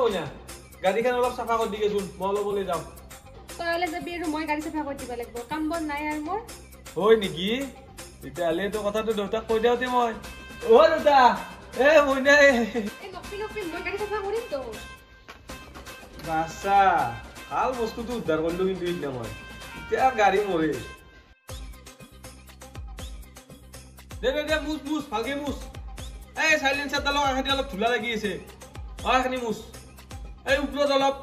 Bruyne গাড়ীখন অলপ চাফা কৰি দিকেচোন মই অলপলৈ যাওঁ তইলে যাবি আৰু মই গাড়ী চাফা কৰি দিব লাগিব কাম বন নাই আৰু মোৰ হয় নেকি তেতিয়াহ'লে তো কথাটো দেউতাক কৈ দিওঁতে মই দেউতা বইনা নকবি মই গাড়ী চাফা কৰিম তো বাচ্চা ভাল বস্তুটো উদ্ধাৰ কৰিলো কিন্তু এতিয়া মই এতিয়া গাড়ী মৰে দে মুচ ভালকে মুচ এই সাইলেন্সাৰডালৰ কাষেদি অলপ ধূলা লাগি আছে এইখিনি মুচ এই ওপৰত অলপ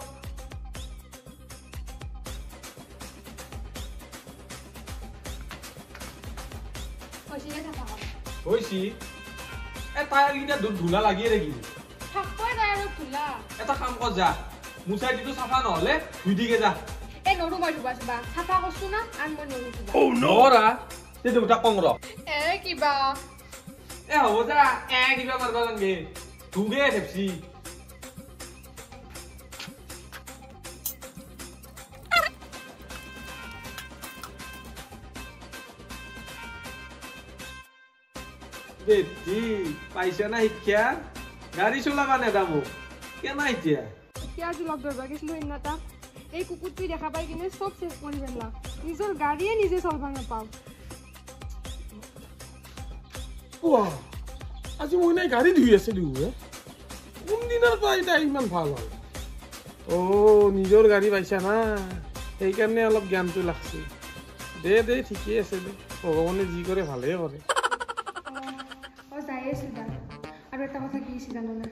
হৈছি টায়াৰকেইটা ধূলা লাগিয়ে থাকিল এটা কাম কৰ যা মুচাই দিটো চাফা নহ'লে ধুই দিকে যা নৰু মই ধুবা চাফা কৰছো না আৰু মই নৰু ধুবা নৰা তে দেউতাক কং ৰ কিবা হ'ব যা কিবা মাৰবা লাগে ধুগে থেপছি বেটি পাইছা না শিক্ষা গাড়ী চলাবা নেদা মোক কেনা এতিয়া আজি লগ ধৰবা গৈছিলো সেইদিনা এই কুকুৰটোৱে দেখা পাই কিনে চব চেছ কৰি পেলা নিজৰ গাড়ীয়ে নিজে চলবা নাপাওঁ আজি মই নাই গাড়ী ধুই আছে কোনদিনৰ পৰা এতিয়া ইমান ভাল হ'ল নিজৰ গাড়ী পাইছা না সেইকাৰণে অলপ জ্ঞানটো লাগছে দে ঠিকেই আছে দে ভগৱানে যি কৰে ভালেই কৰে যাই আছো দা আৰু এটা কথা কি হৈছে জানানা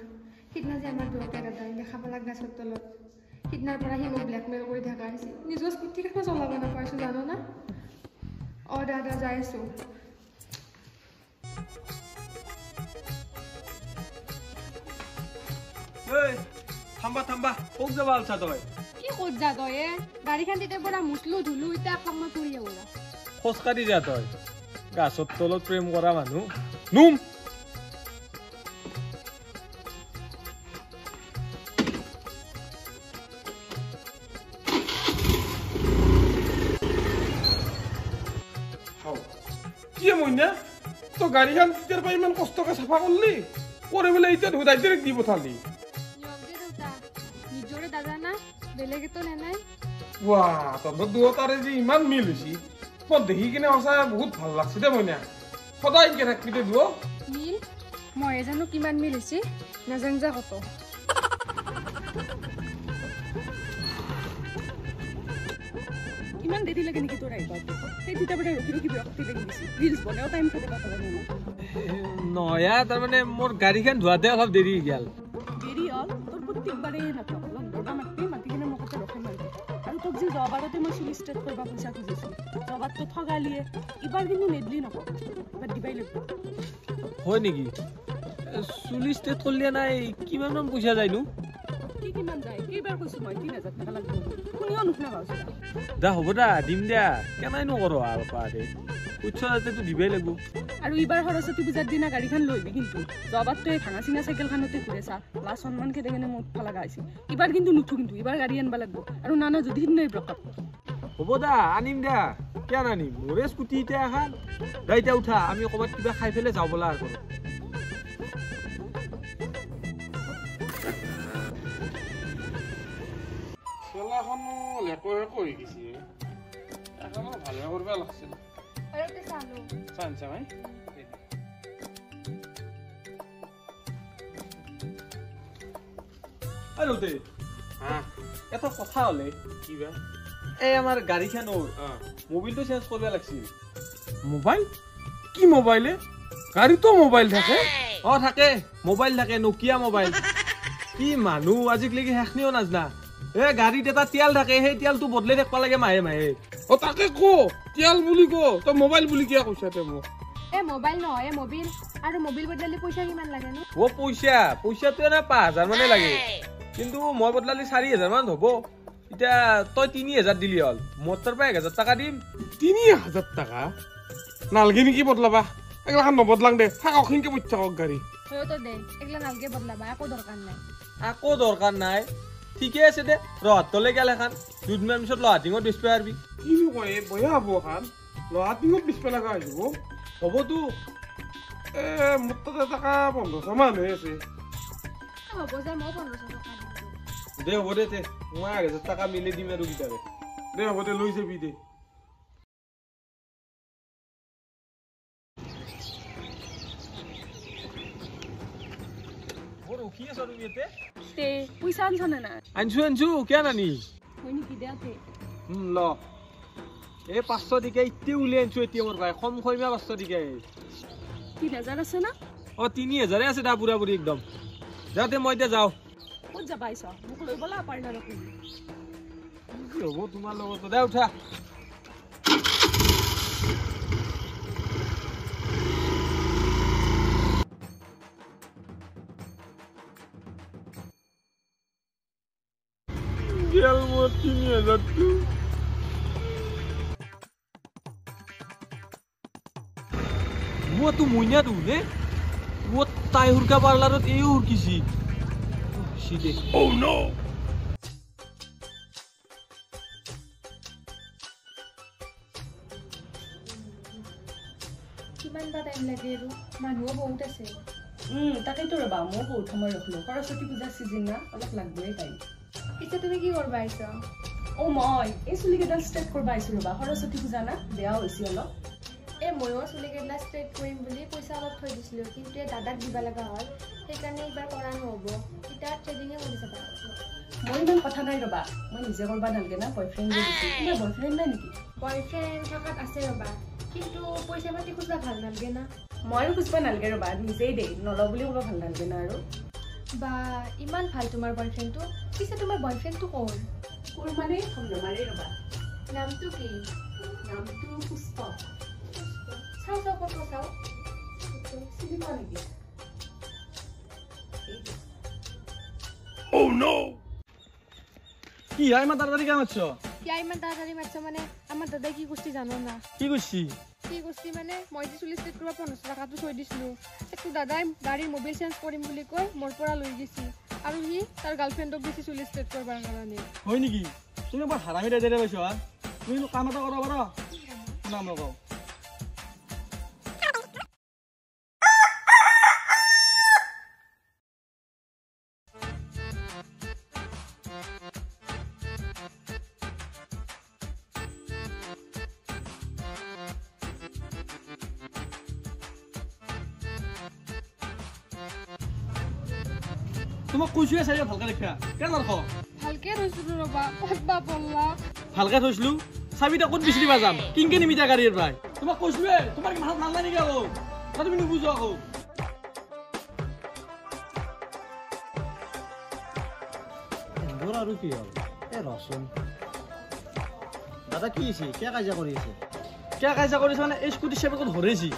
সিদিনা যে আমাৰ দুয়োটা দাদাই দেখা পালা গাছৰ তলত সিদিনাৰ পৰা সি মোক ব্লেকমেইল কৰি থকা হৈছে নিজৰ স্কুটিখন চলাব নাপাইছোঁ জানো না দাদা যাই আছো থাম্বা ক'ত যাবা আলছা তই কি ক'ত যা তই গাড়ীখন তেতিয়া পৰা মুচলো ধুলো এতিয়া আকৌ মই ফুৰি আহো খোজকাঢ়ি যা তই গাছৰ তলত প্ৰেম কৰা মানুহ নুম কি মইনা তো গাড়ীখন তেতিয়াৰ পৰা ইমান কষ্টকে চাফা কৰিলি কৰি বোলে এতিয়া ডাইৰেক্ট দি পঠালি নিজৰে দাদা না বেলেগেতো নাই তহঁতৰ দুয়োটাৰে যে ইমান মিল হৈছে মই দেখি কিনে সঁচাই বহুত ভাল লাগছে দে মইনা সদায় এনেকে থাকবি দে দুয়ো মিল মই জানো কিমান মিল হৈছে নাজান যা কত ইমান দেৰি লাগে নেকি তোৰ আহিবা সেই দুটা বজাত ৰখি বিৰক্তি লাগি গৈছে ৰিলছ বনাও টাইম থাকে নহয় তাৰমানে মোৰ গাড়ীখন ধোৱাতে অলপ দেৰি গেল দেৰি হ'ল তোৰ প্ৰত্যেকবাৰেই নাথাক অলপ দৰকাৰ মাতি কিনে মোক এটা ৰখাই মাৰিব আৰু তোক যে যোৱাবাৰতে মই চুলি ষ্ট্ৰেট কৰিব পইচা খুজিছোঁ যোৱাবাৰতো ঠগালিয়ে এইবাৰ কিন্তু নেদলি নকওঁ এবাৰ দিবাই লাগিব হয় নেকি চুলি ষ্ট্ৰেট কৰিলে নাই কিমানমান পইচা যায়নো কি কিমান যায় এইবাৰ কৈছোঁ মই ৩,০০০ টকা লাগিব শুনিও নুশুনা পাইছোঁ দা হ'ব দা দিম দিয়া কেনাইনো কৰ আৰু পাৰে উৎসৱ যাতেতো দিবই লাগিব আৰু এইবাৰ সৰস্বতী পূজাৰ দিনা গাড়ীখন লৈবি কিন্তু যোৱাবাৰতো এই ভাঙা চিঙা চাইকেলখনতে ঘূৰে চা লাজ সন্মান খেদে কিনে মোক উঠা লগা হৈছে এইবাৰ কিন্তু নুঠো কিন্তু এইবাৰ গাড়ী আনিব লাগিব আৰু নানা যদি সিদিনাই ব্ৰকাপ হ'ব দা আনিম দা কিয় নানিম মোৰে স্কুটি এতিয়া এখন দা এতিয়া উঠা আমি ক'ৰবাত কিবা খাই পেলাই যাওঁ ব'লা আৰু খেলাখনো লেকৈ কৰি দিছে এখনো ভালে কৰিব লাগছিল চাঞ্চা ভাই আৰু দে এটা কথা হ'লে কিবা এই আমাৰ গাড়ীখনৰ মোবাইলটো চেঞ্জ কৰিব লাগিছিল মোবাইল কি মোবাইলে গাড়ীতো মোবাইল থাকে থাকে মোবাইল থাকে নকিয়া মোবাইল কি মানুহ আজিকালি শেষনিও নাজনা গাড়ীত এটা তেল থাকে সেই তেলটো বদলাই থাকিব লাগে মাহে মাহে তাকে কো তেল বুলি কো তই মোবাইল বুলি কিয় কৈছা তই মোক মোবাইল নহয় মোবিল আৰু মোবিল বদলালে পইচা কিমান লাগে নো পইচাটো এনে ৫,০০০ মানে লাগে কিন্তু মই বদলালে ৪,০০০ মান হ'ব এতিয়া তই ৩,০০০ দিলি হ'ল মোৰ তাৰ পৰা ১,০০০ টকা দিম ৩,০০০ টকা নালগে নেকি বদলাবা এগলাখান নবদলাং দে থাক অখিনকে পইচা থাকক গাড়ী দে এগলা নালগে বদলাবা একো দৰকাৰ নাই ঠিকে আছে দে ৰহাতলৈ গেল এখন দুদিনমান পিছত লহাটিঙত বেচিব পাৰিবি কিনো কয় বয়া হ'ব এখন লহাটিঙত বেচিব লগা হৈ যাব হ'বতো মোৰ তাতে টকা ১৫০০ মান হৈ আছে হ'ব যে মই ১৫০০ টকা দে হ'ব দে মই 1000 টাকা মিলি দিম আৰু গিটাৰে দে হ'ব দে লৈ যাবি দে বৰ ৰখি আছ আৰু ইয়াতে তে পইচা আনছ না না আনছো কিয় নানি হয় নেকি দেতে ল এই 500 দিকে ইতি উলিয়াই আনছো এতিয়া মোৰ ভাই কম কইমা 500 দিকে 3000 আছে না অ 3000 আছে দা পুৰা পুৰি একদম যাতে মই এতিয়া যাও ক'ত যাবা আইছ মোক লৈ বলা পাৰনা ৰখি কি হ'ব তোমাৰ লগত দে উঠা গেল মোৰ 3000 টু মই তো মইনা দু নে মই তাই হুৰকা পাৰ্লাৰত এই হুৰকিছি সিদে ও নো কিমান বা টাইম লাগে আৰু মানুহো বহুত আছে তাকেইতো ৰবা মই বহুত সময় ৰখিলো সৰস্বতী পূজাৰ চিজন না অলপ লাগবই টাইম পিছে তুমি কি কৰবা আহিছা মই এই চুলিকেইডাল ষ্ট্ৰেট কৰিব আহিছো ৰবা সৰস্বতী পূজা না বেয়া হৈছে অলপ ময়ো চুলিকেইটা ষ্ট্ৰেট কৰিম বুলি পইচা অলপ থৈ দিছিলোঁ কিন্তু দাদাক দিব লগা হ'ল সেইকাৰণে এইবাৰ কৰা নহ'ব এতিয়া ট্ৰেডিঙে কৰি চাবা মই ইমান কথা নাই ৰবা মই নিজে কৰিব নালাগে না বয়ফ্ৰেণ্ড দিছো তোমাৰ বয়ফ্ৰেণ্ড নাই নেকি বয়ফ্ৰেণ্ড থকাত আছে ৰবা কিন্তু পইচা পাতি খুজিবা ভাল নালাগে না ময়ো খুজিব নালাগে ৰবা নিজেই দেই নলওঁ বুলি ক'ব ভাল নালাগে না আৰু বা ইমান ভাল তোমাৰ বয়ফ্ৰেণ্ডটো পিছে তোমাৰ বয়ফ্ৰেণ্ডটো ক'ৰ কোৰ মানে খণ্ডমাৰে ৰবা নামটো কি নামটো পুষ্প চাওঁ ক'ত চাওঁ চিনি পোৱা নেকি ও নো কি হয় ইমান তাড়াতাড়ি কাম আছো কিয় ইমান তাড়াতাড়ি মাতছ মানে আমাৰ দাদাই কি কৰিছে জানো না কি কৰিছি কি কৰিছে মানে মই যে চুলি ষ্ট্ৰেট কৰিব 50 টকাটো থৈ দিছিলোঁ একটু দাদাই গাড়ীৰ মোবাইল চেঞ্জ কৰিম বুলি কৈ মোৰ পৰা লৈ গৈছে আৰু সি তাৰ গাৰ্লফ্ৰেণ্ডক দিছে চুলি ষ্ট্ৰেট কৰিবৰ কাৰণে হয় নেকি তুমি বৰ হাৰামি দাইৰে পাইছ হা তুমি কাম এটা কৰা পাৰা নাম লগাও তোমাক কৈছোৱে চাই ভালকে দেখা কেনে ৰাখ ভালকে থৈছিলোঁ ৰ'বা ক'তবা পল্লা ভালকে থৈছিলো চাবিটা ক'ত বিচাৰিবা যাম কিনকে নিমিতা গাড়ীৰ পৰাই তোমাক কৈছোৱে তোমাৰ কি মাথাত নালাগে নেকি আকৌ তুমি নুবুজো আকৌ তোৰ আৰু কি হ'ল ৰচোন দাদা কি হৈছে কিয় কাজিয়া কৰি আছে কিয় কাজিয়া কৰিছে মানে এই স্কুটি চেপেকত ধৰিছি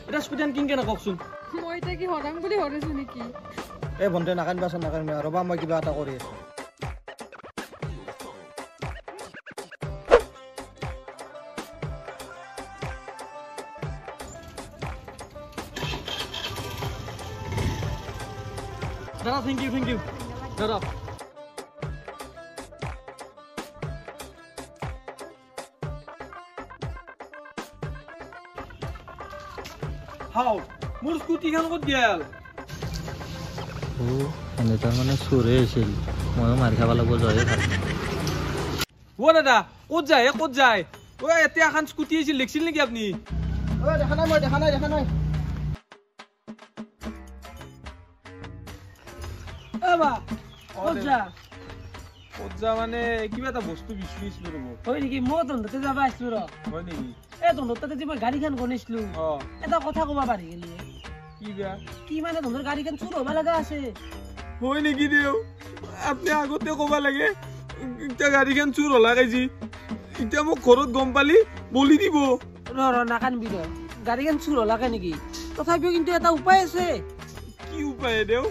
এটা স্কুটিয়ান কিনকে নকওকচোন মই এতিয়া কি হৰাম বুলি হৰিছোঁ নেকি এই ভণ্টি নাকান্দিবাচোন নাকান্দিবা ৰ'বা মই কিবা এটা কৰি আছোঁ দাদা থেংক ইউ দাদা হাও মোৰ স্কুটিখন ক'ত গেল তাৰ মানে চোৰে হৈছিল ময়ো মাৰি খাব লাগিব জয়ে ভাল অ দাদা ক'ত যায় ঐ এতিয়া এখন স্কুটি আছিল লিখিছিল নেকি আপুনি দেখা নাই ক'ত যা মানে কিবা এটা বস্তু বিচাৰিছিলো ৰ'ব হয় নেকি মই তহঁতে যাবা আহিছিলো ৰ হয় নেকি এই তহঁতৰ তাতে যে মই গাড়ীখন গণিছিলো অ এটা কথা ক'বা পাৰি গেলি কি বেয়া কি মানে তহঁতৰ গাড়ীখন চুৰ হ'ব লগা আছে হয় নেকি দেও আপুনি আগতে ক'ব লাগে এতিয়া গাড়ীখন চুৰ হলা কাইজি এতিয়া মোক ঘৰত গম পালি বলি দিব ৰ নাকানবি ৰ গাড়ীখন চুৰ হলাকে নেকি তথাপিও কিন্তু এটা উপায় আছে কি উপায় দেও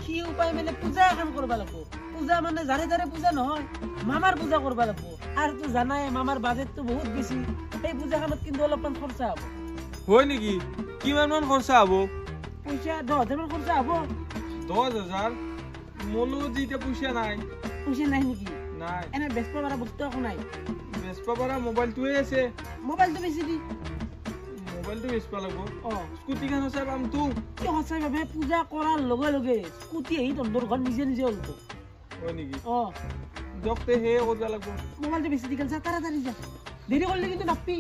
কি উপায় মানে পূজা এখন কৰিব লাগিব পূজা মানে জাৰে জাৰে পূজা নহয় মামাৰ পূজা কৰিব লাগিব আৰু তো জানাই মামাৰ বাজেটটো বহুত বেছি সেই পূজাখনত কিন্তু অলপমান খৰচা হ'ব হয় নেকি কিমান মান খৰচা হ'ব পইচা 10,000 মান খৰচা হ'ব 10,000 মোলো যে এতিয়া পইচা নাই পইচা নাই নেকি নাই এনে বেচব পাৰা বস্তু একো নাই বেচবা পাৰা মোবাইলটোৱে আছে মোবাইলটো বেছি দি মোবাইলটো বেচবা লাগিব অ স্কুটিখন আছে পামতো কি সঁচাই ভাবে পূজা কৰাৰ লগে লগে স্কুটি আহি তহঁতৰ ঘৰত নিজে নিজে ওলব হয় নেকি অ জকতে হে কৰিব লাগিব মোবাইলটো বেছি দীঘল যা তাড়াতাড়ি যা দেৰি কৰিলে কিন্তু নাপি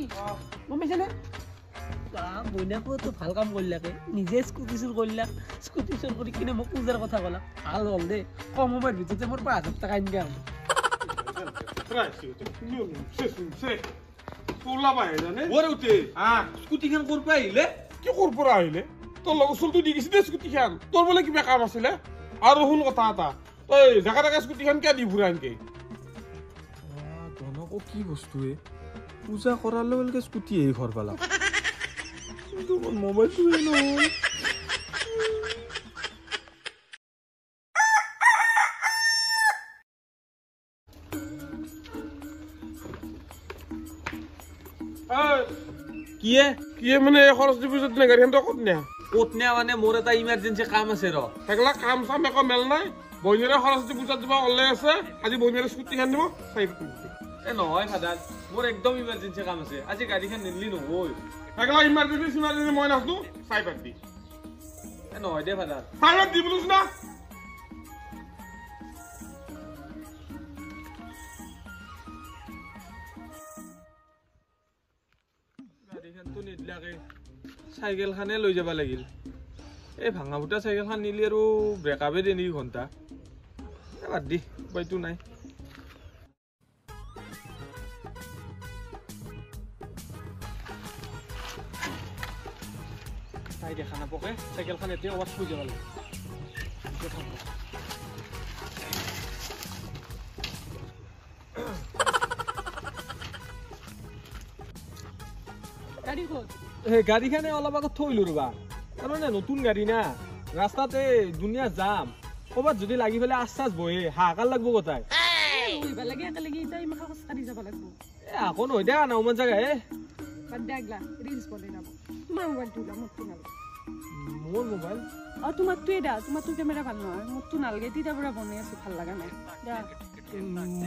গম পাইছা নে বইনাকো ভাল কাম কৰিলাকে নিজে স্কুটি চুৰ কৰিলাক স্কুটি চুৰ কৰি কিনে মোক পূজাৰ কথা ক'লাক ভাল হ'ল দেই কম সময়ৰ ভিতৰতে মোৰ 5,000 টকা ইনকাম স্কুটিখন ক'ৰ পৰা আহিলে কি ক'ৰ পৰা আহিলে তোৰ লগত চলটো দি গৈছি দে স্কুটিখন তোৰ বোলে কিবা কাম আছিলে আৰু শুন কথা এটা তই জাগা জাগা স্কুটিখন কিয় দি ফুৰা এনেকে ধনকো কি বস্তুৱে পূজা কৰাৰ লগে লগে স্কুটি আহি ঘৰ পালা কিন্তু মোবাইলটোৱে নহ'ল কিয়ে মানে সৰস্বতী পূজাত নে গাড়ীখন তই ক'ত নিয়া ক'ত নিয়া মানে মোৰ এটা ইমাৰ্জেঞ্চি কাম আছে ৰ সেইগিলা কাম চাম একো মেল নাই বহিনীৰে সৰস্বতী পূজাত দিব ওলাই আছে আজি বহিনীৰে স্কুটিখন দিব চাই নহয় ফাদাৰ মোৰ একদম ইমাৰ্জেঞ্চি কাম আছে আজি গাড়ীখন নিলি নহয় সেইগিলা ইমাৰ্জেঞ্চি মই নাচো চাই পাত দি নহয় দে ফাদাৰ চাই পাত দি বোলোছ না গাড়ীখনটো নিদিলাকে চাইকেলখনে লৈ যাব লাগিল এই ভাঙা ফুটা চাইকেলখন নিলি আৰু ব্ৰেকআপে দিয়ে নেকি ঘণ্টা বাদ দি উপায়টো নাই তাই দেখা নাপকে চাইকেলখন এতিয়া ক'ৰবাত থৈ যাব লাগে গাড়ী ক'ত গাড়ীখনে অলপ আগত থৈলো ৰবা তাৰমানে নতুন গাড়ী না ৰাস্তাতে দুনিয়া যাম ক'ৰবাত যদি লাগি পেলাই আশ্বাস বহে হাহাকাৰ লাগব গোটাই বহিব লাগে একেলগে এতিয়া ইমান খোজকাঢ়ি যাব লাগিব আকৌ নহয় দে নাওমান জেগা বাদ দে আগলা ৰিলছ বনাই যাব তোমাৰ মোবাইলটো ওলা মোৰটো নালাগে মোৰ মোবাইল তোমাৰটোৱে দা তোমাৰটো কেমেৰা ভাল নহয় মোৰটো নালাগে তেতিয়াৰ পৰা বনাই আছো ভাল লগা নাই দা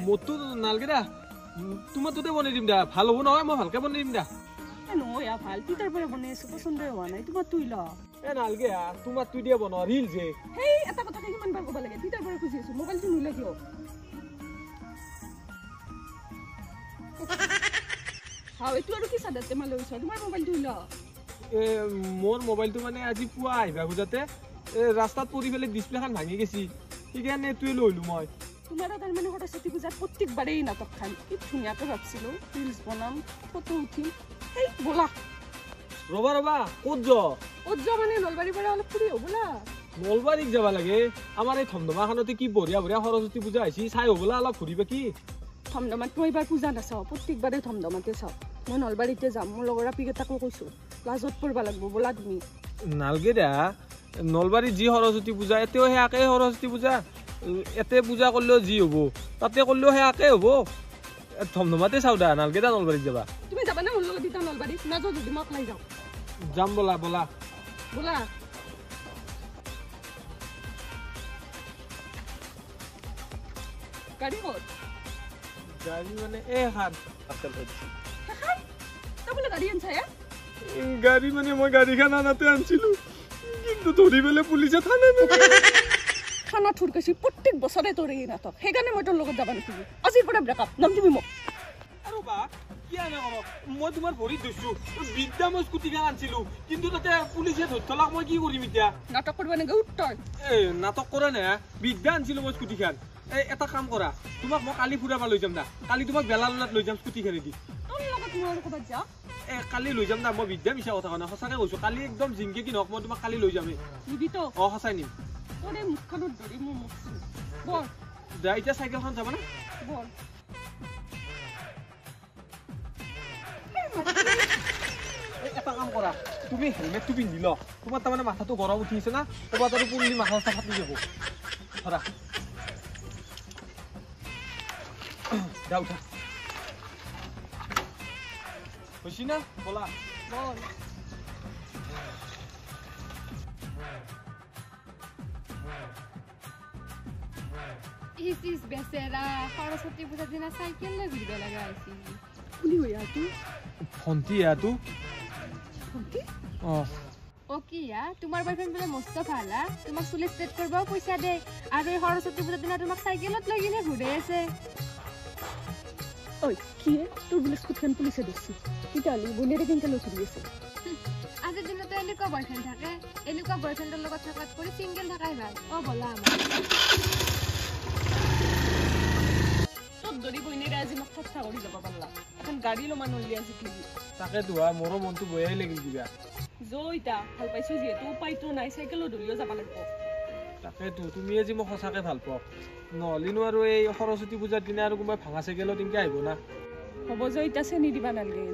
মোৰটো নালাগে দা তোমাৰটোতে বনাই দিম দা ভাল হ'ব নহয় মই ভালকে বনাই দিম দা নহয় ভাল তেতিয়াৰ পৰা বনাই আছো পচন্দই হোৱা নাই তোমাৰটোই ল নালাগে তোমাৰটো দিয়ে বনোৱা ৰিল যে সেই এটা কথা কিমান বাৰ ক'ব লাগে তেতিয়াৰ পৰা খুজি আছো মোবাইলটো নিলে কিয় এইটো আৰু কি চাদাতে মই লৈছো তোমাৰ মোবাইলটো ল মোৰ মোবাইলটো মানে আজি পুৱা আহিবা খোজাতে ৰাস্তাত পৰি পেলাই ডিছপ্লেখন ভাঙি গৈছি সেইকাৰণে এইটোৱে লৈলো মই তোমাৰো তাৰমানে সৰস্বতী পূজাত প্ৰত্যেকবাৰেই নাটক খান কি ধুনীয়াকৈ ভাবছিলো ৰিলছ বনাম ফটো উঠিম সেই ব'লা ৰবা ৰবা ক'ত যোৱা মানে নলবাৰীৰ পৰা অলপ ফুৰি ব'লা নলবাৰীক যাব লাগে আমাৰ এই ধমধমাখনতে কি বঢ়িয়া বঢ়িয়া সৰস্বতী পূজা আহিছে চাই হ'বলা অলপ ঘূৰিবা কি ধমধমাত মই এইবাৰ পূজা নাচাওঁ প্ৰত্যেকবাৰে ধমধমাতে চাওঁ মই নলবাৰীতে যাম মোৰ লগৰ আপীকেইটাকো কৈছোঁ লাজত পৰিব লাগিব ব'লা তুমি নালগে দা নলবাৰীত যি সৰস্বতী পূজা এতিয়াও সেয়াকে সৰস্বতী পূজা এতে পূজা কৰিলেও যি হ'ব তাতে কৰিলেও সেয়াকে হ'ব ধমধমাতে চাওঁ দা নালগে দা নলবাৰীত যাবা তুমি যাবা নে মোৰ লগত এতিয়া নলবাৰীত নাযাওঁ যদি মই অকলাই যাওঁ যাম ব'লা ব'লা ব'লা গাড়ী ক'ত গাড়ী মানে এখন বোলে গাড়ী আনছা গাড়ী মানে মই গাড়ীখন আনাতে আনিছিলো কিন্তু ধৰি পেলাই পুলিচে থানা থুৰকাইছি প্ৰত্যেক বছৰে তোৰ এই নাটক সেইকাৰণে মই তোৰ লগত যাব নোখোজো আজিৰ পৰা ব্ৰেকআপ নাম দিবি মোক আৰু বা কি আনে কৰক মই তোমাৰ ভৰিত ধৰিছো বিদ্যা মই স্কুটিখন আনিছিলো কিন্তু তাতে পুলিচে ধৰি থলাক মই কি কৰিম এতিয়া নাটক কৰিব নেকি উত্তৰ নাটক কৰা নে বিদ্যা আনিছিলো মই স্কুটিখন এটা কাম কৰা তোমাক মই কালি ফুৰাব লৈ যাম না কালি তোমাক বেলালত লৈ যাম স্কুটিখনেদি তোৰ লগত মই আৰু ক'ৰবাত যাওঁ কালি লৈ যাম না মই বিদ্যা মিছা কথা কোৱা সঁচাকে কৈছো কালি একদম জিংকে কি নহওক মই তোমাক কালি লৈ যামেই নিবি তো সঁচাই নিম তোৰ এই মুখখনত ধৰি মোৰ মুখ বৰ দা এতিয়া চাইকেলখন যাবা না বৰ এটা কাম কৰা তুমি হেলমেটটো পিন্ধি ল তোমাৰ তাৰমানে মাথাটো গৰম উঠিছে না ক'ৰবাত আৰু পুলি মাথা চাথা ফাটি যাব ধৰা যা উঠা হৈছি না ব'লা বল ইস বেচেৰা সৰস্বতী পূজাৰ দিনা চাইকেল লৈ ঘূৰিব লগা হৈছিল কোনে হয় ইয়াতো ভণ্টি ইয়াতো ভণ্টি ও কি তোমাৰ বয়ফ্ৰেণ্ড বোলে মস্ত ভাল তোমাক চুলি ষ্ট্ৰেট কৰিবও পইচা দে আৰু এই সৰস্বতী পূজাৰ দিনা তোমাক চাইকেলত লৈ কিনে ঘূৰে আছে ঐ কি তোৰ বোলে স্কুটখন পুলিচে দিছি তেতিয়াহ'লে বনেৰে কেনেকৈ লৈ চলি আছে আজিৰ দিনতো এনেকুৱা বয়ফ্ৰেণ্ড থাকে এনেকুৱা বয়ফ্ৰেণ্ডৰ লগত থকাত কৰি ছিংগল থকাই ভাল ব'লা আমাৰ তোৰ দৰি বনেৰে আজি মোক ঠাট্টা কৰি যাব পাৰিলা এখন গাড়ী ল'ব নোৱাৰিলি আজি নেকি তাকেতো মোৰো মনটো বেয়াই লাগিল কিবা জয়িতা ভাল পাইছো যিহেতু উপায়তো নাই চাইকেলত ধৰিও যাব লাগিব তাকেতো তুমি আজি মোক সঁচাকৈ ভাল পাওঁ নহ'লেনো আৰু এই সৰস্বতী পূজাৰ দিনা আৰু কোনোবাই ভাঙা চাইকেলত এনেকৈ আহিব না হ'ব জয়িতা চেনি দিবা নালাগে